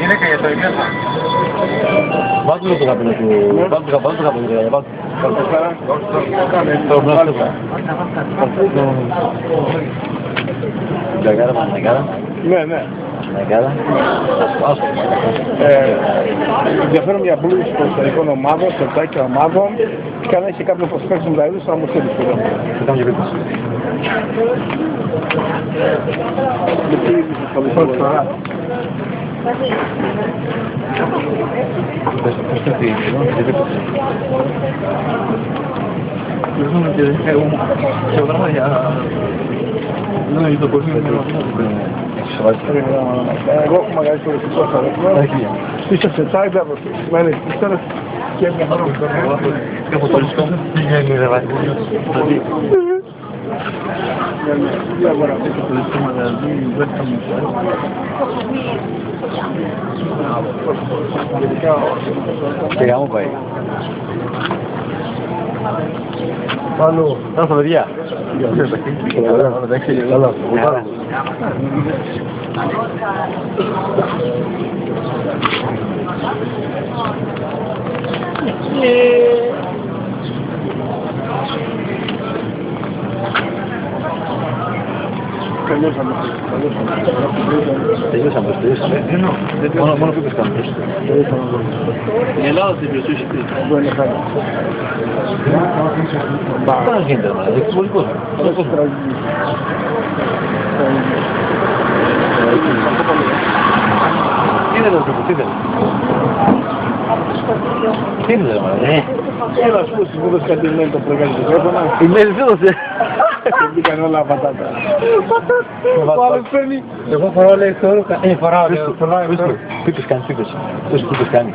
γυναίκα για το ημέρα. Βάλτε το καπέλο του. Βάλτε το καπέλο. Ναι, ναι. Ενδιαφέρον για μπλούς προσωπικών ομάδων, σερτάκια ομάδων και αν έχει κάποιο προσπέξιμο δηλαδή θα μου στείλει στο δέντρο. Ήταν και πίτας. Εγώ έχω μεγαλύτερο φυσικό στα δέντρα. Πίσω σε τσάιντα, προσφυγμένες πίσταρες και μια χαρά που παίρνω. Έχω το ρίσκο. Τι γίνει ρε βάζει. Και γάμο πάει. Πάνω. Να στα παιδιά. Καλά. Τελειώσαμε. Μόνο πίπες κάνουμε. Η Ελλάδα την πλησούσει τι. Πώς γίνεται, έχει πολύ κόσμο. Τι είναι το τι είναι. Τι είναι το μάλλον, Έλα σου πούς μου δώσεις κάτι email το πρωί το τηλέφωνα. Email σου δώσε. Και μπήκαν όλα πατάτα. Ο άλλος παίρνει. Εγώ φοράω λέει θεωρώ. Φοράω λέει. Πίπες κάνει, πίπες. Πώς πίπες κάνει.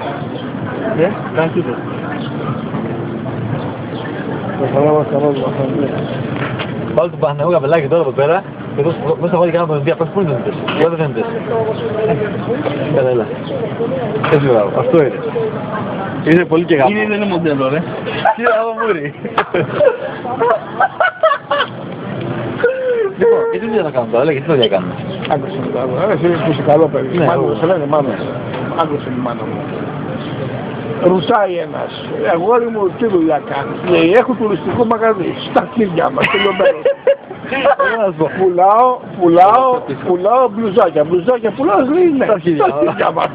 Κάνει πίπες. Το φοράω στα ρόλια. Βάλω το Παναγιώ καπελάκι τώρα εδώ πέρα. Εδώ μέσα βάλει κανένα τον Ινδία. Πού είναι το Ινδίας. Εγώ δεν είναι Καλά, έλα. Έτσι μπράβο. Αυτό είναι. Είναι πολύ και γάμο. Είναι δεν είναι μοντέλο ρε. Τι άλλο μούρι. Λοιπόν, γιατί δεν θα κάνουμε τώρα, γιατί δεν θα κάνουμε. Άκουσε με το άλλο. Εσύ είσαι καλό παιδί. Μάλλον σε λένε μάνα. Άκουσε με μάνα μου. Ρουσάει ένας. Αγόρι μου τι δουλειά κάνεις. Λέει έχω τουριστικό μαγαζί. Στα χέρια μας. Τελειωμένο. Πουλάω μπλουζάκια. Μπλουζάκια πουλάω λέει ναι. Στα χέρια μας.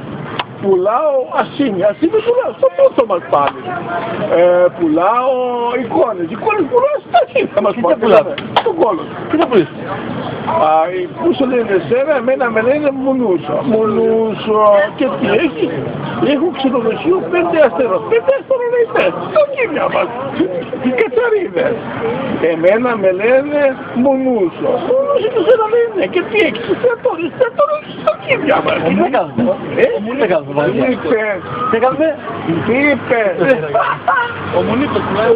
Πουλάω ασήμια πουλάω στο πρώτο μας πάλι. Πουλάω εικόνες πουλάω στα χέρια μας πάλι. Στον κόλλο. Τι θα πουλήσεις. Πού σου λένε εσένα, εμένα με λένε Μουνούσο. Και τι έχει. Έχω ξενοδοχείο 5 αστέρων. 5 αστέρων είναι στο κίμια μας. Οι κατσαρίδες. Εμένα με λένε Μουνούσο. Μουνούσο τους ένα λένε. Και τι έχεις. Εστιατόριο στο κίμια μας. Τι θα κάνουμε. Τι θα κάνουμε. Τι κάνουμε. Τι είπες. Ο Μουνίκος του λέει.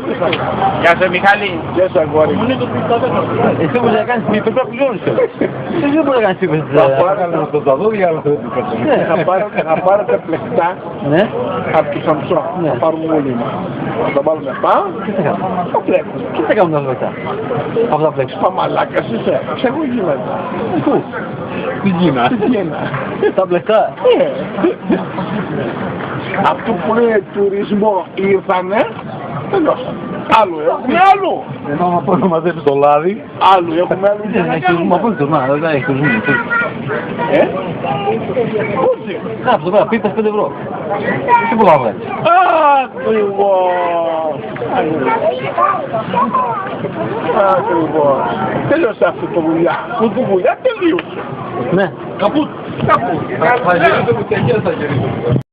Γεια σας Μιχάλη. Γεια σας αγόρι. Ο Μουνίκος του λέει. Εσύ όμως να κάνεις πίπες, πρέπει να πληρώνεις. Εσύ δεν μπορεί να κάνεις πίπες. Θα δω άλλο θα πάρετε πλεκτά από του Σαμψό. Θα πάρουμε όλοι μας. Θα τα βάλουμε πάνω. Τι θα κάνουμε. Θα πλέξουμε. Τι θα κάνουμε τα πλέξα. Από τα πλέξα. Παμαλάκας είσαι. Ξέχω γίνεται. Πού. Στην Κίνα. Τα πλεκτά. Αυτό που λέει τουρισμό ήρθανε. Τελειώσαμε. Άλλο έχουμε άλλο. Ενώ να πω να μαζέψει το λάδι. Άλλο έχουμε άλλο. Δεν έχει τουρισμό απόλυτο. Να, δεν έχει τουρισμό. Πούτσι. Αυτό πέρα, πίπες 5 ευρώ. Τι πολλά βγάλεις. Ακριβώς. Ακριβώς. Τέλειωσε αυτή το δουλειά. Αυτή τη δουλειά τελείωσε. Ναι. Καπούτ. Θα γυρίσω.